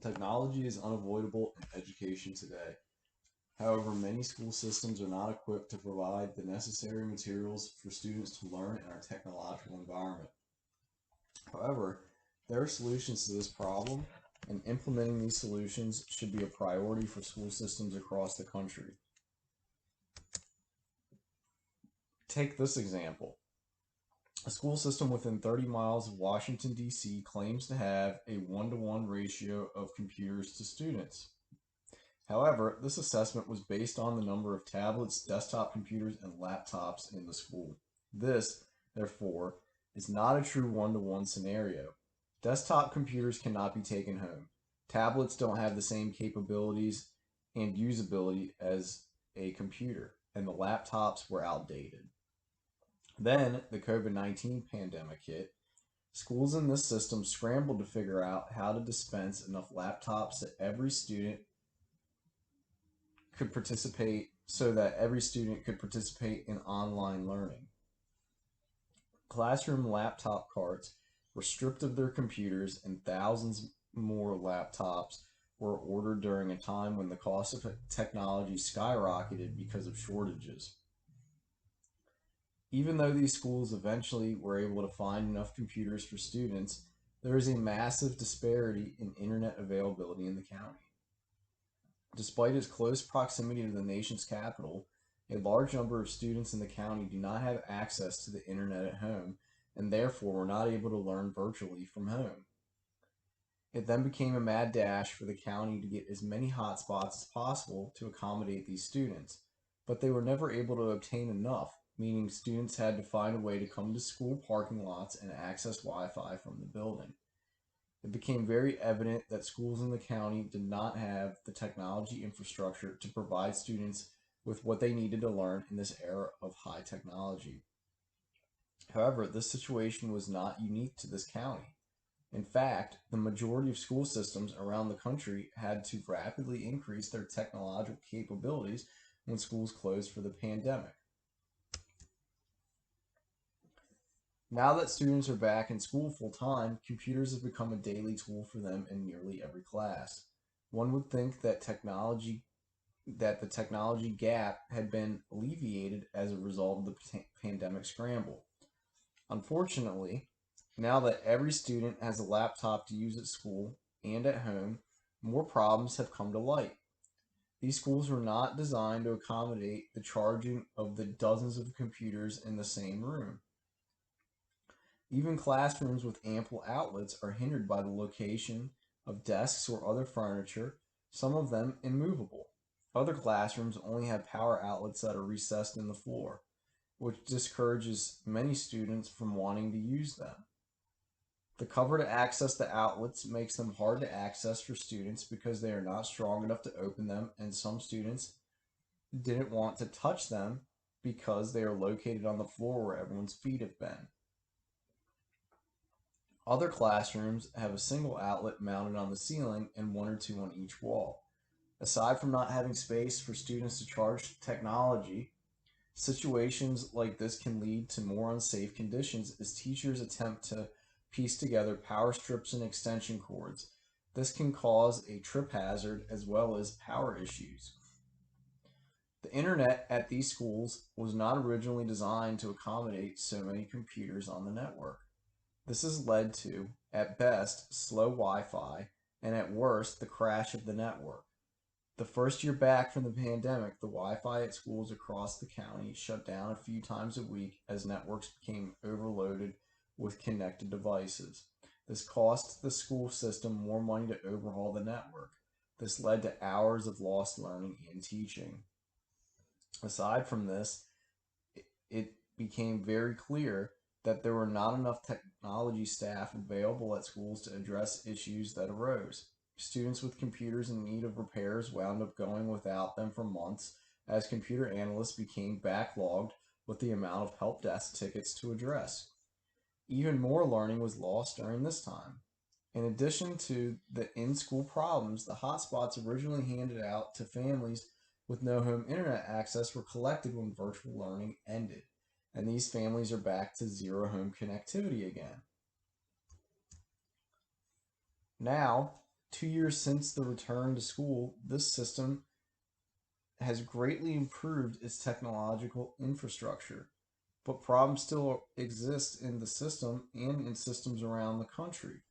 Technology is unavoidable in education today. However, many school systems are not equipped to provide the necessary materials for students to learn in our technological environment. However, there are solutions to this problem, and implementing these solutions should be a priority for school systems across the country. Take this example. A school system within 30 miles of Washington, D.C. claims to have a 1-to-1 ratio of computers to students. However, this assessment was based on the number of tablets, desktop computers, and laptops in the school. This, therefore, is not a true 1-to-1 scenario. Desktop computers cannot be taken home. Tablets don't have the same capabilities and usability as a computer, and the laptops were outdated. Then the COVID-19 pandemic hit. Schools in this system scrambled to figure out how to dispense enough laptops that every student could participate in online learning. Classroom laptop carts were stripped of their computers, and thousands more laptops were ordered during a time when the cost of technology skyrocketed because of shortages. Even though these schools eventually were able to find enough computers for students, there is a massive disparity in internet availability in the county. Despite its close proximity to the nation's capital, a large number of students in the county do not have access to the internet at home and therefore were not able to learn virtually from home. It then became a mad dash for the county to get as many hotspots as possible to accommodate these students, but they were never able to obtain enough, meaning students had to find a way to come to school parking lots and access Wi-Fi from the building. It became very evident that schools in the county did not have the technology infrastructure to provide students with what they needed to learn in this era of high technology. However, this situation was not unique to this county. In fact, the majority of school systems around the country had to rapidly increase their technological capabilities when schools closed for the pandemic. Now that students are back in school full-time, computers have become a daily tool for them in nearly every class. One would think that the technology gap had been alleviated as a result of the pandemic scramble. Unfortunately, now that every student has a laptop to use at school and at home, more problems have come to light. These schools were not designed to accommodate the charging of the dozens of computers in the same room. Even classrooms with ample outlets are hindered by the location of desks or other furniture, some of them immovable. Other classrooms only have power outlets that are recessed in the floor, which discourages many students from wanting to use them. The cover to access the outlets makes them hard to access for students because they are not strong enough to open them, and some students didn't want to touch them because they are located on the floor where everyone's feet have been. Other classrooms have a single outlet mounted on the ceiling and one or two on each wall. Aside from not having space for students to charge technology, situations like this can lead to more unsafe conditions as teachers attempt to piece together power strips and extension cords. This can cause a trip hazard as well as power issues. The internet at these schools was not originally designed to accommodate so many computers on the network. This has led to, at best, slow Wi-Fi, and at worst, the crash of the network. The first year back from the pandemic, the Wi-Fi at schools across the county shut down a few times a week as networks became overloaded with connected devices. This cost the school system more money to overhaul the network. This led to hours of lost learning and teaching. Aside from this, it became very clear that there were not enough technology staff available at schools to address issues that arose. Students with computers in need of repairs wound up going without them for months as computer analysts became backlogged with the amount of help desk tickets to address. Even more learning was lost during this time. In addition to the in-school problems, the hotspots originally handed out to families with no home internet access were collected when virtual learning ended, and these families are back to zero home connectivity again. Now, 2 years since the return to school, this system has greatly improved its technological infrastructure, but problems still exist in the system and in systems around the country.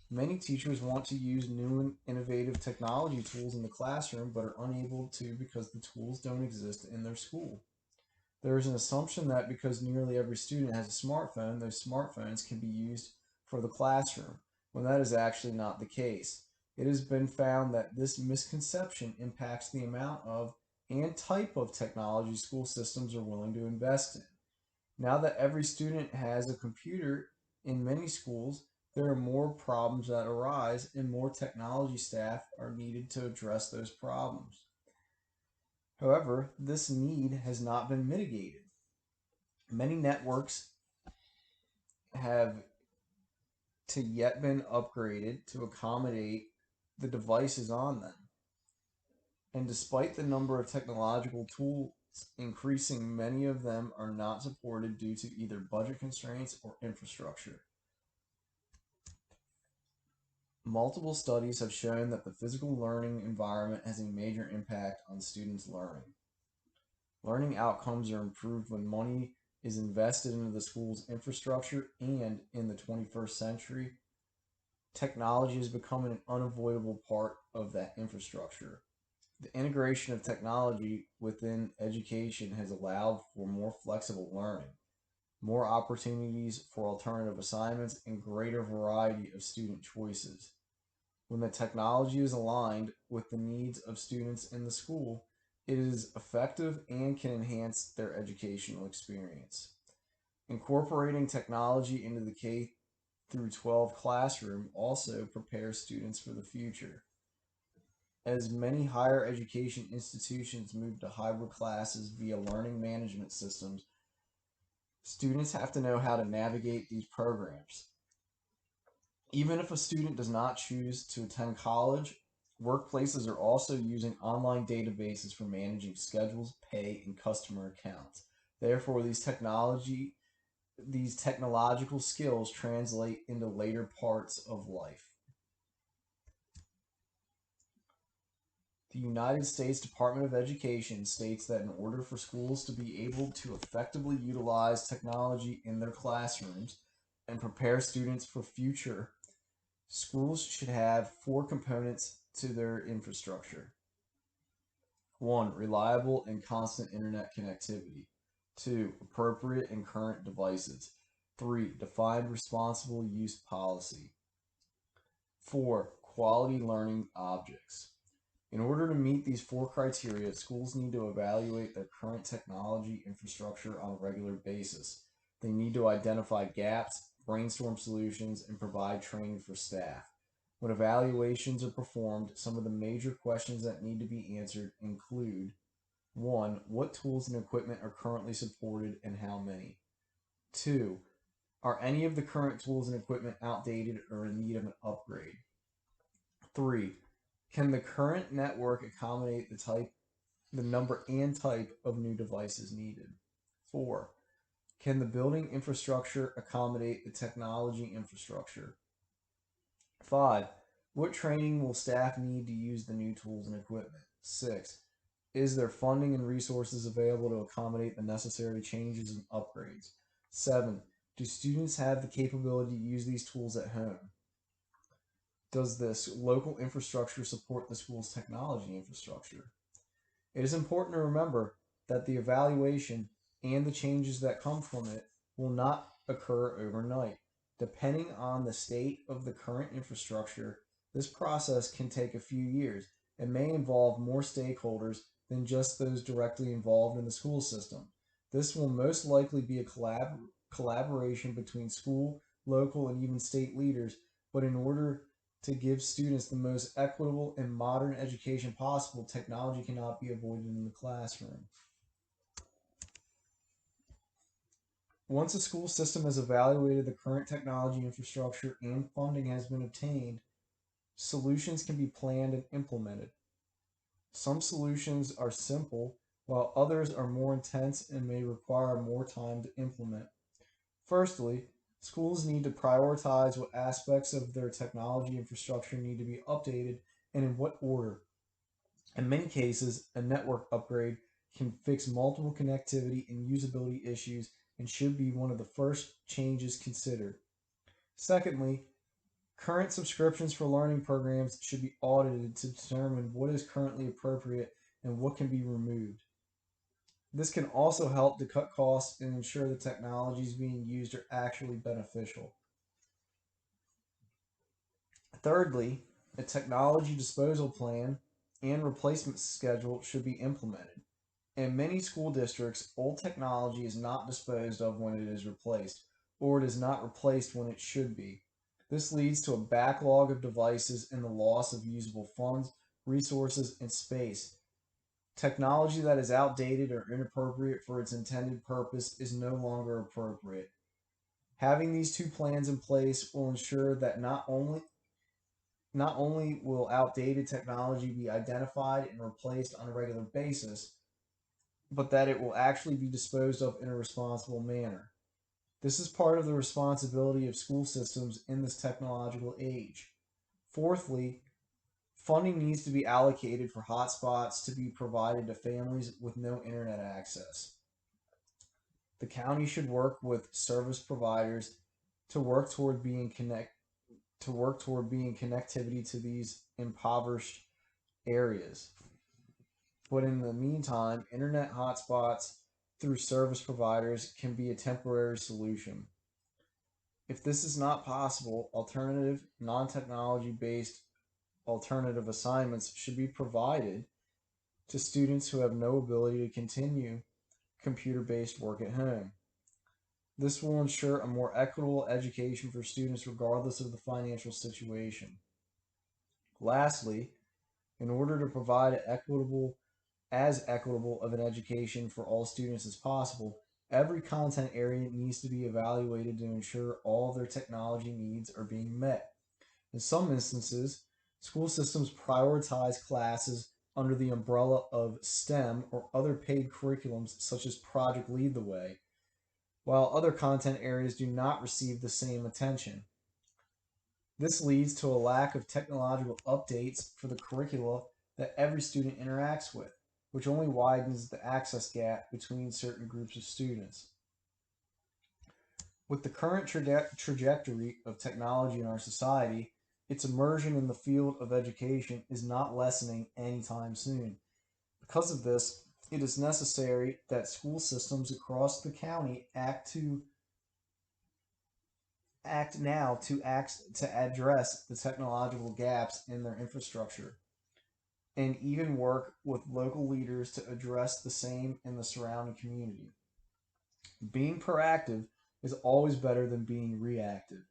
Many teachers want to use new and innovative technology tools in the classroom but are unable to because the tools don't exist in their school. There is an assumption that because nearly every student has a smartphone, those smartphones can be used for the classroom, when that is actually not the case. It has been found that this misconception impacts the amount of and type of technology school systems are willing to invest in. Now that every student has a computer in many schools, there are more problems that arise, and more technology staff are needed to address those problems. However, this need has not been mitigated. Many networks have to yet been upgraded to accommodate the devices on them. And despite the number of technological tools increasing, many of them are not supported due to either budget constraints or infrastructure. Multiple studies have shown that the physical learning environment has a major impact on students' learning. Learning outcomes are improved when money is invested into the school's infrastructure, and in the 21st century, technology is becoming an unavoidable part of that infrastructure. The integration of technology within education has allowed for more flexible learning, more opportunities for alternative assignments, and greater variety of student choices. When the technology is aligned with the needs of students in the school, it is effective and can enhance their educational experience. Incorporating technology into the K through 12 classroom also prepares students for the future. As many higher education institutions move to hybrid classes via learning management systems, students have to know how to navigate these programs. Even if a student does not choose to attend college, workplaces are also using online databases for managing schedules, pay, and customer accounts. Therefore, these technological skills translate into later parts of life. The United States Department of Education states that in order for schools to be able to effectively utilize technology in their classrooms and prepare students for future, schools should have four components to their infrastructure. 1. Reliable and constant internet connectivity. 2. Appropriate and current devices. 3. Defined responsible use policy. 4. Quality learning objects. In order to meet these four criteria, schools need to evaluate their current technology infrastructure on a regular basis. They need to identify gaps, brainstorm solutions, and provide training for staff. When evaluations are performed, some of the major questions that need to be answered include: 1. What tools and equipment are currently supported and how many? 2. Are any of the current tools and equipment outdated or in need of an upgrade? 3. Can the current network accommodate the number and type of new devices needed? 4. Can the building infrastructure accommodate the technology infrastructure? 5. What training will staff need to use the new tools and equipment? 6. Is there funding and resources available to accommodate the necessary changes and upgrades? 7. Do students have the capability to use these tools at home? Does this local infrastructure support the school's technology infrastructure? It is important to remember that the evaluation and the changes that come from it will not occur overnight. Depending on the state of the current infrastructure, this process can take a few years and may involve more stakeholders than just those directly involved in the school system. This will most likely be a collaboration between school, local, and even state leaders, but in order to give students the most equitable and modern education possible, technology cannot be avoided in the classroom. Once a school system has evaluated the current technology infrastructure and funding has been obtained, solutions can be planned and implemented. Some solutions are simple, while others are more intense and may require more time to implement. Firstly, Schools need to prioritize what aspects of their technology infrastructure need to be updated and in what order. In many cases, a network upgrade can fix multiple connectivity and usability issues and should be one of the first changes considered. Secondly, current subscriptions for learning programs should be audited to determine what is currently appropriate and what can be removed. This can also help to cut costs and ensure the technologies being used are actually beneficial. Thirdly, a technology disposal plan and replacement schedule should be implemented. In many school districts, old technology is not disposed of when it is replaced, or it is not replaced when it should be. This leads to a backlog of devices and the loss of usable funds, resources, and space. Technology that is outdated or inappropriate for its intended purpose is no longer appropriate. Having these two plans in place will ensure that not only will outdated technology be identified and replaced on a regular basis, but that it will actually be disposed of in a responsible manner. This is part of the responsibility of school systems in this technological age. Fourthly, funding needs to be allocated for hotspots to be provided to families with no internet access. The county should work with service providers to work toward being connectivity to these impoverished areas. But in the meantime, internet hotspots through service providers can be a temporary solution. If this is not possible, alternative, non technology based alternative assignments should be provided to students who have no ability to continue computer based work at home. This will ensure a more equitable education for students regardless of the financial situation. Lastly, in order to provide as equitable of an education for all students as possible, every content area needs to be evaluated to ensure all of their technology needs are being met. In some instances, school systems prioritize classes under the umbrella of STEM or other paid curriculums such as Project Lead the Way, while other content areas do not receive the same attention. This leads to a lack of technological updates for the curricula that every student interacts with, which only widens the access gap between certain groups of students. With the current trajectory of technology in our society, its immersion in the field of education is not lessening anytime soon. Because of this, it is necessary that school systems across the county act to address the technological gaps in their infrastructure and even work with local leaders to address the same in the surrounding community. Being proactive is always better than being reactive.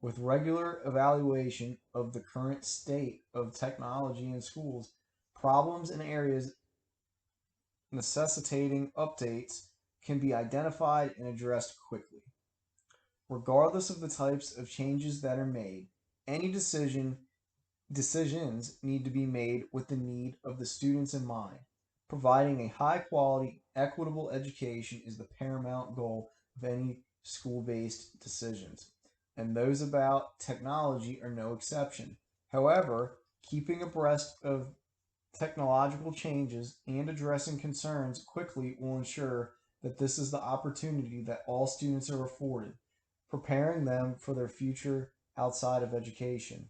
With regular evaluation of the current state of technology in schools, problems in areas necessitating updates can be identified and addressed quickly. Regardless of the types of changes that are made, any decisions need to be made with the need of the students in mind. Providing a high quality, equitable education is the paramount goal of any school based decisions, and those about technology are no exception. However, keeping abreast of technological changes and addressing concerns quickly will ensure that this is the opportunity that all students are afforded, preparing them for their future outside of education.